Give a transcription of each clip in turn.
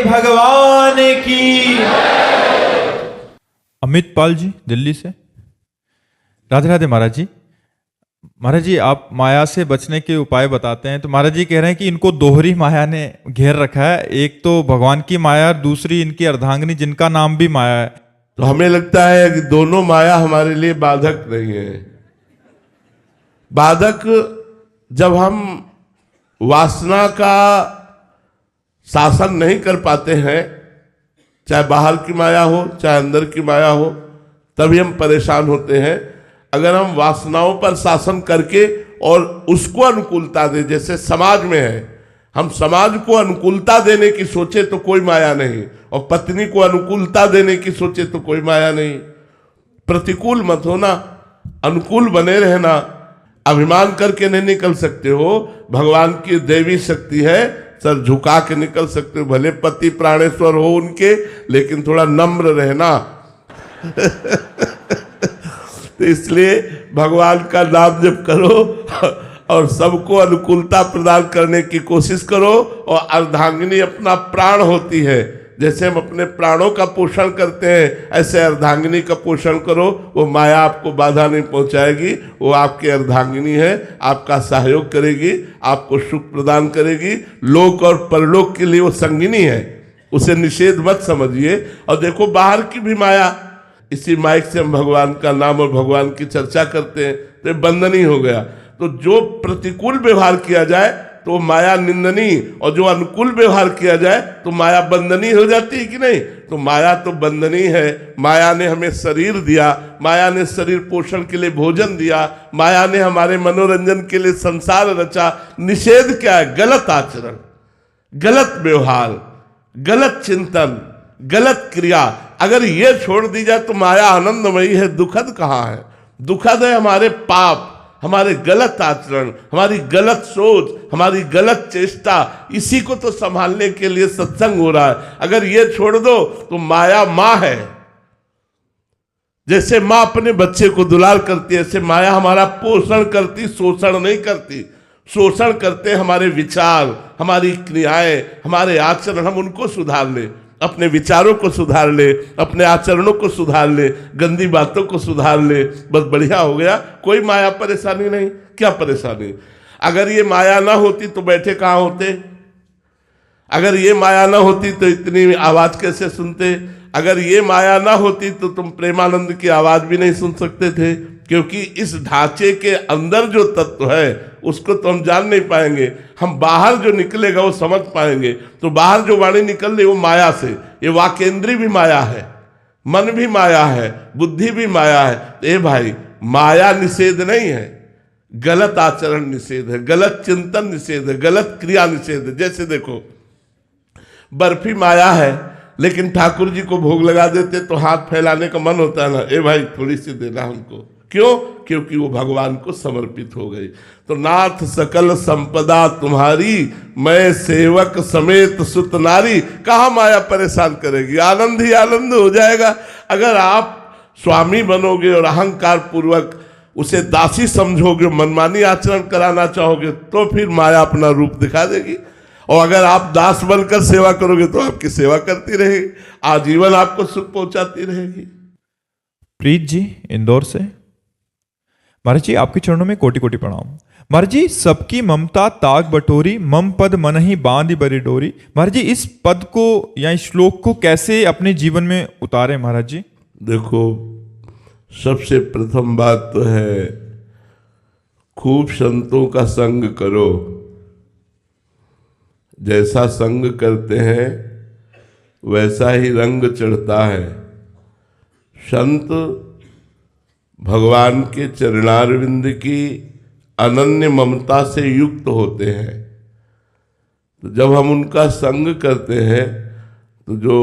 भगवान की। अमित पाल जी दिल्ली से। राधे राधे महाराज जी। महाराज जी आप माया से बचने के उपाय बताते हैं, तो महाराज जी कह रहे हैं कि इनको दोहरी माया ने घेर रखा है, एक तो भगवान की माया और दूसरी इनकी अर्धांगिनी जिनका नाम भी माया है। तो हमें लगता है कि दोनों माया हमारे लिए बाधक नहीं है। बाधक जब हम वासना का शासन नहीं कर पाते हैं, चाहे बाहर की माया हो चाहे अंदर की माया हो, तभी हम परेशान होते हैं। अगर हम वासनाओं पर शासन करके और उसको अनुकूलता दे, जैसे समाज में है, हम समाज को अनुकूलता देने की सोचे तो कोई माया नहीं, और पत्नी को अनुकूलता देने की सोचे तो कोई माया नहीं। प्रतिकूल मत होना, अनुकूल बने रहना। अभिमान करके नहीं निकल सकते हो, भगवान की देवी शक्ति है, सर झुका के निकल सकते हो। भले पति प्राणेश्वर हो उनके, लेकिन थोड़ा नम्र रहना। तो इसलिए भगवान का नाम जप करो और सबको अनुकूलता प्रदान करने की कोशिश करो। और अर्धांगिनी अपना प्राण होती है, जैसे हम अपने प्राणों का पोषण करते हैं, ऐसे अर्धांगिनी का पोषण करो। वो माया आपको बाधा नहीं पहुंचाएगी, वो आपकी अर्धांगिनी है, आपका सहयोग करेगी, आपको सुख प्रदान करेगी। लोक और परलोक के लिए वो संगिनी है, उसे निषेध मत समझिए। और देखो बाहर की भी माया, इसी माइक से हम भगवान का नाम और भगवान की चर्चा करते हैं, तो बंधन ही हो गया। तो जो प्रतिकूल व्यवहार किया जाए तो माया निंदनीय, और जो अनुकूल व्यवहार किया जाए तो माया बंधनीय हो जाती है कि नहीं। तो माया तो बंधनीय है। माया ने हमें शरीर दिया, माया ने शरीर पोषण के लिए भोजन दिया, माया ने हमारे मनोरंजन के लिए संसार रचा। निषेध क्या है? गलत आचरण, गलत व्यवहार, गलत चिंतन, गलत क्रिया। अगर ये छोड़ दी जाए तो माया आनंदमयी है, दुखद कहाँ है? दुखद है हमारे पाप, हमारे गलत आचरण, हमारी गलत सोच, हमारी गलत चेष्टा। इसी को तो संभालने के लिए सत्संग हो रहा है। अगर ये छोड़ दो तो माया माँ है। जैसे माँ अपने बच्चे को दुलार करती है, ऐसे माया हमारा पोषण करती, शोषण नहीं करती। शोषण करते हमारे विचार, हमारी क्रियाएं, हमारे आचरण। हम उनको सुधार ले, अपने विचारों को सुधार ले, अपने आचरणों को सुधार ले, गंदी बातों को सुधार ले, बस बढ़िया हो गया। कोई माया परेशानी नहीं। क्या परेशानी? अगर ये माया ना होती तो बैठे कहाँ होते? अगर ये माया ना होती तो इतनी आवाज कैसे सुनते? अगर ये माया ना होती तो तुम प्रेमानंद की आवाज भी नहीं सुन सकते थे, क्योंकि इस ढांचे के अंदर जो तत्व है उसको तो हम जान नहीं पाएंगे। हम बाहर जो निकलेगा वो समझ पाएंगे। तो बाहर जो वाणी निकल रही वो माया से। ये वाकेंद्री भी माया है, मन भी माया है, बुद्धि भी माया है। ए भाई, माया निषेध नहीं है, गलत आचरण निषेध है, गलत चिंतन निषेध है, गलत क्रिया निषेध है। जैसे देखो, बर्फी माया है, लेकिन ठाकुर जी को भोग लगा देते तो हाथ फैलाने का मन होता है ना, ए भाई थोड़ी सी देना हमको। क्यों? क्योंकि वो भगवान को समर्पित हो गई। तो नाथ सकल संपदा तुम्हारी, मैं सेवक समेत सुत नारी। कहाँ माया परेशान करेगी? आनंद ही आनंद हो जाएगा। अगर आप स्वामी बनोगे और अहंकार पूर्वक उसे दासी समझोगे, मनमानी आचरण कराना चाहोगे, तो फिर माया अपना रूप दिखा देगी। और अगर आप दास बनकर सेवा करोगे तो आपकी सेवा करती रहेगी, आजीवन आपको सुख पहुंचाती रहेगी। प्रीत जी इंदौर से। महाराज जी आपके चरणों में कोटि कोटि प्रणाम। महाराज जी, सबकी ममता ताग बटोरी, मम पद मन ही बांध बरी डोरी। महाराज जी इस पद को या इस श्लोक को कैसे अपने जीवन में उतारे महाराज जी? देखो, सबसे प्रथम बात तो है खूब संतों का संग करो। जैसा संग करते हैं वैसा ही रंग चढ़ता है। संत भगवान के चरणारविंद की अनन्य ममता से युक्त होते हैं। तो जब हम उनका संग करते हैं तो जो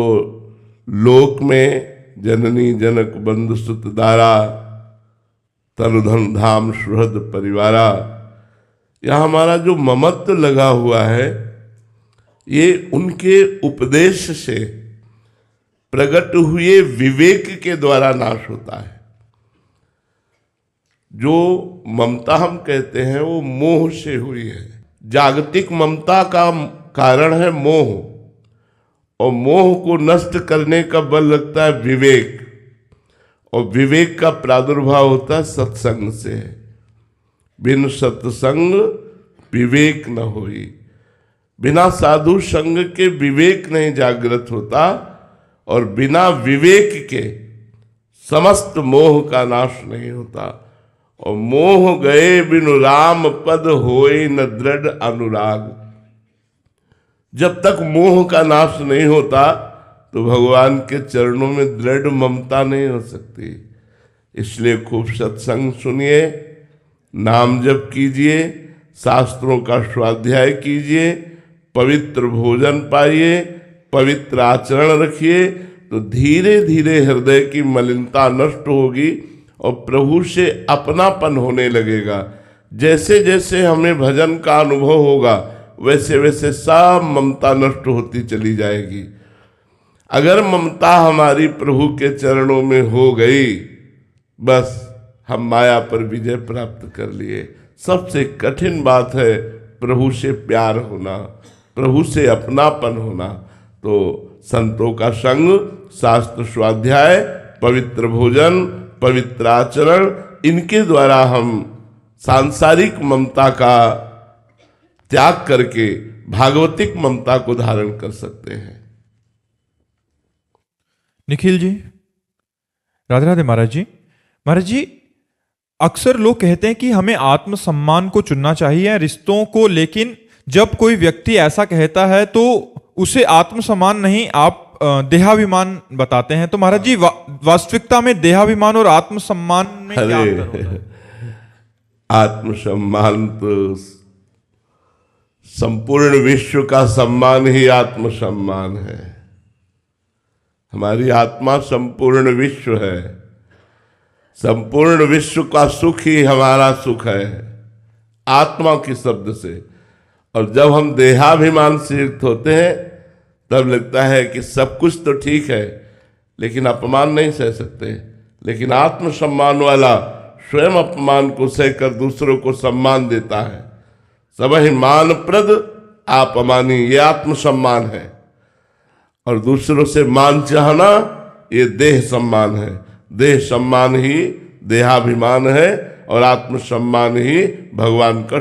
लोक में जननी जनक बंधु सुत दारा, तन धन धाम सुहृद परिवारा, यह हमारा जो ममत्व लगा हुआ है, ये उनके उपदेश से प्रकट हुए विवेक के द्वारा नाश होता है। जो ममता हम कहते हैं वो मोह से हुई है। जागतिक ममता का कारण है मोह, और मोह को नष्ट करने का बल लगता है विवेक, और विवेक का प्रादुर्भाव होता है सत्संग से। बिन सत्संग विवेक न होई। बिना साधु संग के विवेक नहीं जागृत होता, और बिना विवेक के समस्त मोह का नाश नहीं होता। और मोह गए बिनु राम पद होए न दृढ़ अनुराग। जब तक मोह का नाश नहीं होता तो भगवान के चरणों में दृढ़ ममता नहीं हो सकती। इसलिए खूब सत्संग सुनिए, नाम जप कीजिए, शास्त्रों का स्वाध्याय कीजिए, पवित्र भोजन पाइए, पवित्र आचरण रखिए, तो धीरे धीरे हृदय की मलिनता नष्ट होगी और प्रभु से अपनापन होने लगेगा। जैसे जैसे हमें भजन का अनुभव होगा वैसे वैसे सब ममता नष्ट होती चली जाएगी। अगर ममता हमारी प्रभु के चरणों में हो गई, बस हम माया पर विजय प्राप्त कर लिए। सबसे कठिन बात है प्रभु से प्यार होना, प्रभु से अपनापन होना। तो संतों का संग, शास्त्र स्वाध्याय, पवित्र भोजन, पवित्र आचरण, इनके द्वारा हम सांसारिक ममता का त्याग करके भागवतिक ममता को धारण कर सकते हैं। निखिल जी, राधे राधे महाराज जी। महाराज जी, अक्सर लोग कहते हैं कि हमें आत्मसम्मान को चुनना चाहिए रिश्तों को, लेकिन जब कोई व्यक्ति ऐसा कहता है तो उसे आत्मसम्मान नहीं, आप देहाभिमान बताते हैं। तो महाराज जी, वास्तविकता में देहाभिमान और आत्मसम्मान में क्या अंतर होता है? आत्मसम्मान तो संपूर्ण विश्व का सम्मान ही आत्मसम्मान है। हमारी आत्मा संपूर्ण विश्व है, संपूर्ण विश्व का सुख ही हमारा सुख है, आत्मा के शब्द से। और जब हम देहाभिमान से युक्त होते हैं तब लगता है कि सब कुछ तो ठीक है लेकिन अपमान नहीं सह सकते। लेकिन आत्मसम्मान वाला स्वयं अपमान को सहकर दूसरों को सम्मान देता है। सब ही मान प्रद आप अमानी, ये आत्मसम्मान है। और दूसरों से मान चाहना ये देह सम्मान है। देह सम्मान ही देहाभिमान है और आत्मसम्मान ही भगवान का